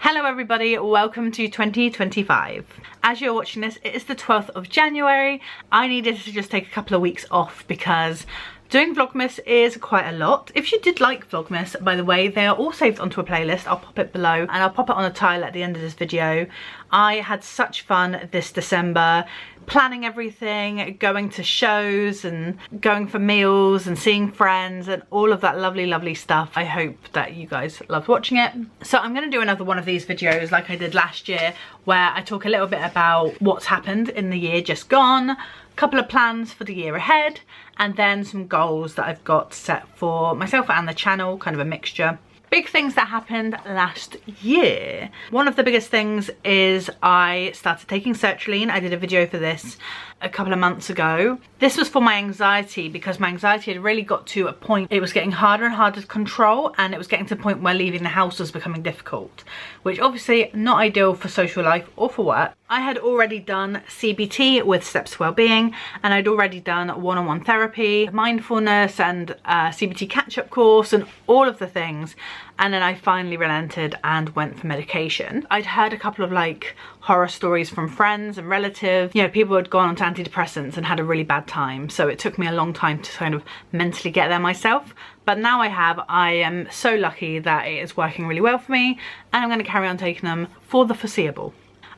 Hello everybody, welcome to 2025. As you're watching this, it is the 12th of January. I needed to just take a couple of weeks off because doing Vlogmas is quite a lot. If you did like Vlogmas, by the way, they are all saved onto a playlist. I'll pop it below and I'll pop it on a tile at the end of this video. I had such fun this December, planning everything, going to shows and going for meals and seeing friends and all of that lovely stuff. I hope that you guys loved watching it. So I'm going to do another one of these videos like I did last year, where I talk a little bit about what's happened in the year just gone, a couple of plans for the year ahead, and then some goals that I've got set for myself and the channel, kind of a mixture. Big things that happened last year. One of the biggest things is I started taking sertraline. I did a video for this a couple of months ago. This was for my anxiety because my anxiety had really got to a point, it was getting harder and harder to control, and it was getting to the point where leaving the house was becoming difficult, which obviously not ideal for social life or for work. I had already done CBT with Steps to Wellbeing, and I'd already done one-on-one therapy, mindfulness and CBT catch-up course and all of the things. And then I finally relented and went for medication. I'd heard a couple of like horror stories from friends and relatives. You know, people had gone onto antidepressants and had a really bad time. So it took me a long time to kind of mentally get there myself. But now I am so lucky that it is working really well for me, and I'm going to carry on taking them for the foreseeable.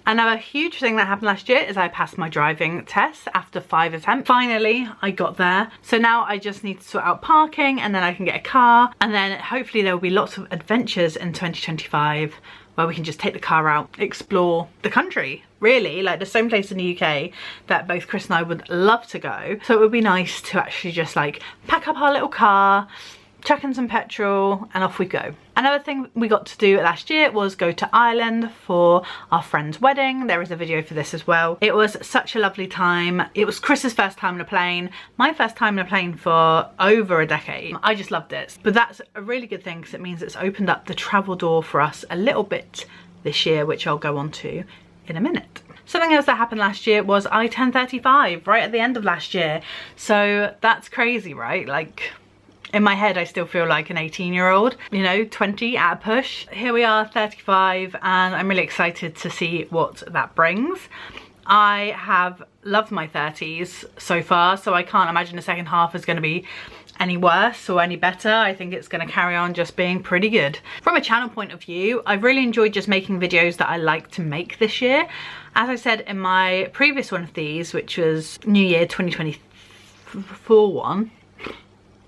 Another huge thing that happened last year is I passed my driving test after 5 attempts. Finally, I got there. So now I just need to sort out parking, and then I can get a car, and then hopefully there will be lots of adventures in 2025 where we can just take the car out, explore the country. Really, like there's so many places in the UK that both Chris and I would love to go. So it would be nice to actually just like pack up our little car, chuck in some petrol, and off we go. Another thing we got to do last year was go to Ireland for our friend's wedding. There is a video for this as well. It was such a lovely time. It was Chris's first time on a plane, my first time on a plane for over a decade. I just loved it. But that's a really good thing because it means it's opened up the travel door for us a little bit this year, which I'll go on to in a minute. Something else that happened last year was I turned 35 right at the end of last year. So that's crazy, right? Like, in my head, I still feel like an 18-year-old, you know, 20 at a push. Here we are, 35, and I'm really excited to see what that brings. I have loved my 30s so far, so I can't imagine the second half is going to be any worse or any better. I think it's going to carry on just being pretty good. From a channel point of view, I've really enjoyed just making videos that I like to make this year. As I said in my previous one of these, which was New Year 2024 one,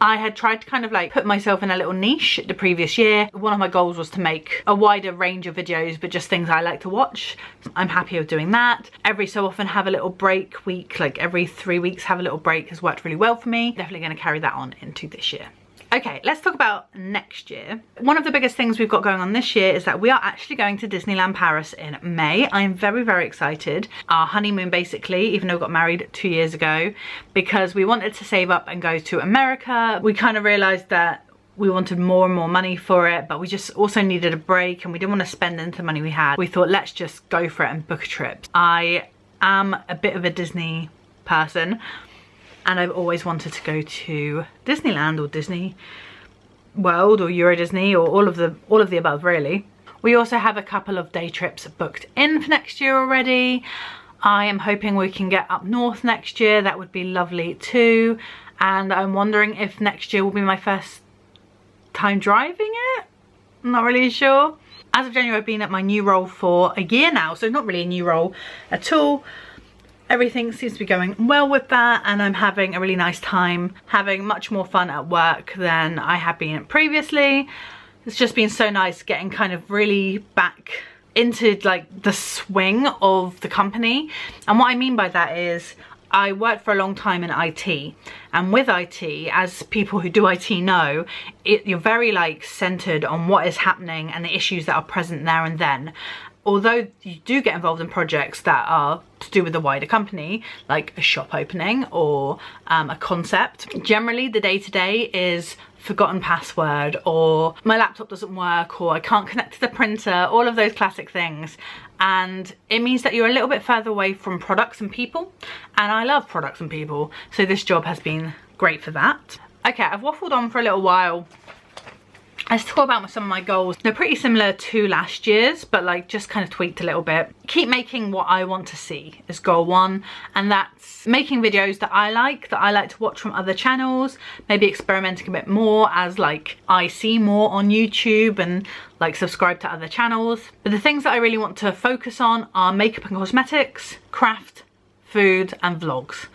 I had tried to kind of like put myself in a little niche the previous year. One of my goals was to make a wider range of videos, but just things I like to watch. I'm happy with doing that. Every so often have a little break week, like every 3 weeks have a little break, has worked really well for me. Definitely going to carry that on into this year. Okay, let's talk about next year. One of the biggest things we've got going on this year is that we are actually going to Disneyland Paris in May. I am very excited. Our honeymoon basically, even though we got married 2 years ago, because we wanted to save up and go to America. We kind of realized that we wanted more and more money for it, but we just also needed a break and we didn't want to spend into the money we had. We thought, let's just go for it and book a trip. I am a bit of a Disney person, and I've always wanted to go to Disneyland or Disney World or Euro Disney or all of the above really. We also have a couple of day trips booked in for next year already. I am hoping we can get up north next year. That would be lovely too. And I'm wondering if next year will be my first time driving it. I'm not really sure. As of January, I've been at my new role for a year now, so not really a new role at all. Everything seems to be going well with that, and I'm having a really nice time, having much more fun at work than I have been previously. It's just been so nice getting kind of really back into like the swing of the company. And what I mean by that is I worked for a long time in IT, and with IT, as people who do IT know, you're very like centered on what is happening and the issues that are present there and then. Although you do get involved in projects that are to do with the wider company, like a shop opening or a concept, generally the day-to-day is forgotten password, or my laptop doesn't work, or I can't connect to the printer, all of those classic things. And it means that you're a little bit further away from products and people, and I love products and people, so this job has been great for that. Okay, I've waffled on for a little while Let's talk about some of my goals. They're pretty similar to last year's, but like just kind of tweaked a little bit. Keep making what I want to see is goal 1, and that's making videos that I like to watch from other channels, maybe experimenting a bit more as like I see more on YouTube and like subscribe to other channels. But the things that I really want to focus on are makeup and cosmetics, craft, food and vlogs.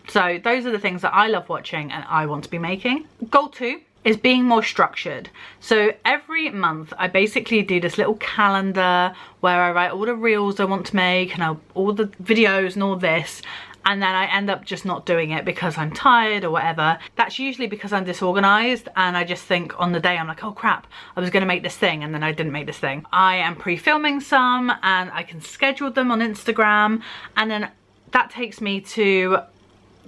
So those are the things that I love watching and I want to be making. Goal 2 is being more structured. So every month I basically do this little calendar where I write all the reels I want to make and all the videos and all this, and then I end up just not doing it because I'm tired or whatever. That's usually because I'm disorganized and I just think on the day I'm like, oh crap, I was gonna make this thing and then I didn't make this thing. I am pre-filming some and I can schedule them on Instagram, and then that takes me to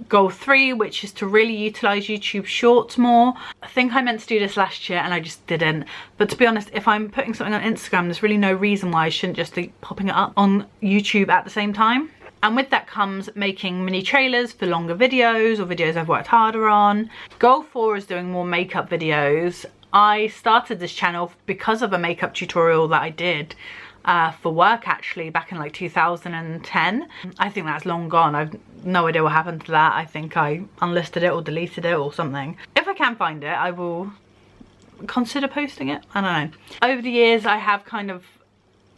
goal 3, which is to really utilize YouTube Shorts more. I think I meant to do this last year and I just didn't, but to be honest, if I'm putting something on Instagram, there's really no reason why I shouldn't just be popping it up on YouTube at the same time. And with that comes making mini trailers for longer videos or videos I've worked harder on. Goal 4 is doing more makeup videos. I started this channel because of a makeup tutorial that I did for work actually back in like 2010. I think that's long gone. I've no idea what happened to that. I think I unlisted it or deleted it or something. If I can find it, I will consider posting it. I don't know. Over the years I have kind of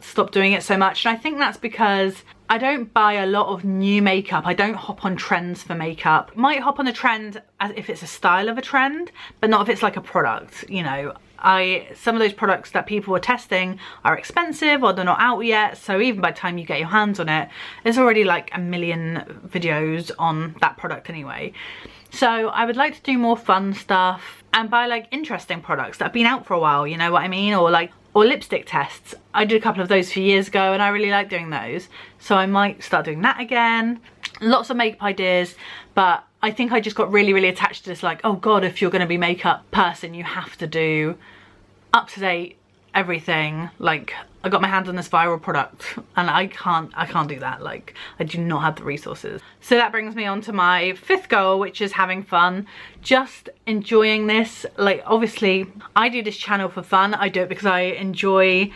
stopped doing it so much, and I think that's because I don't buy a lot of new makeup. I don't hop on trends for makeup. Might hop on a trend as if it's a style of a trend, but not if it's like a product, you know. Some of those products that people are testing are expensive or they're not out yet, so even by the time you get your hands on it, there's already like a million videos on that product anyway. So I would like to do more fun stuff and buy like interesting products that have been out for a while, you know what I mean? Or lipstick tests. I did a couple of those a few years ago and I really like doing those, so I might start doing that again. Lots of makeup ideas, but I think I just got really attached to this, like, oh god, if you're going to be a makeup person you have to do up to date everything. Like, I got my hands on this viral product and I can't do that. Like, I do not have the resources. So that brings me on to my 5th goal, which is having fun, just enjoying this. Like, obviously I do this channel for fun. I do it because I enjoy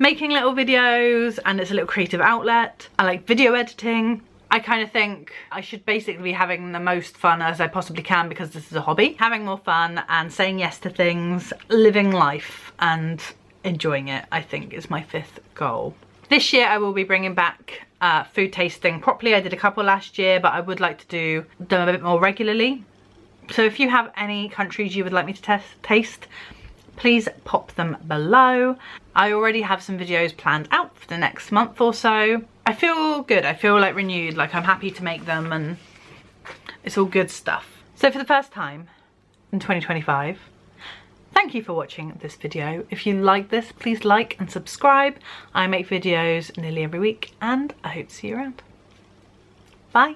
making little videos and it's a little creative outlet. I like video editing. I kind of think I should basically be having the most fun as I possibly can because this is a hobby. Having more fun and saying yes to things, living life and enjoying it, I think is my 5th goal. This year I will be bringing back food tasting properly. I did a couple last year, but I would like to do them a bit more regularly. So if you have any countries you would like me to taste, please pop them below. I already have some videos planned out for the next month or so. I feel good, I feel like renewed, like I'm happy to make them and it's all good stuff. So for the first time in 2025, thank you for watching this video. If you like this, please like and subscribe. I make videos nearly every week and I hope to see you around. Bye.